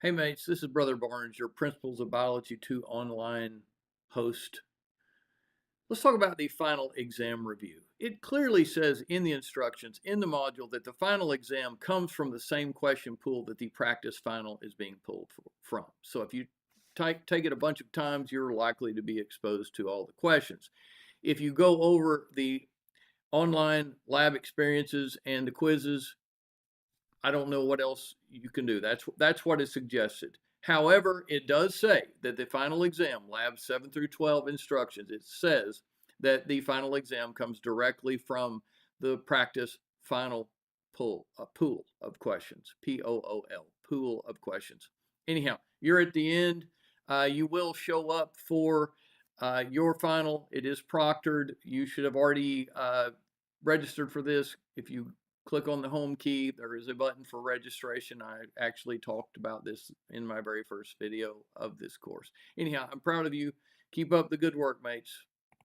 Hey mates, this is Brother Barnes, your Principles of Biology 2 online host. Let's talk about the final exam review. It clearly says in the instructions in the module that the final exam comes from the same question pool that the practice final is being pulled from. So if you take it a bunch of times, you're likely to be exposed to all the questions. If you go over the online lab experiences and the quizzes, I don't know what else you can do. That's what is suggested. However, it does say that the final exam, lab 7 through 12 instructions, it says that the final exam comes directly from the practice final pool of questions, Pool, pool of questions. Anyhow, you're at the end. You will show up for your final. It is proctored. You should have already registered for this. If you click on the home key, there is a button for registration. I actually talked about this in my very first video of this course. Anyhow, I'm proud of you. Keep up the good work, mates.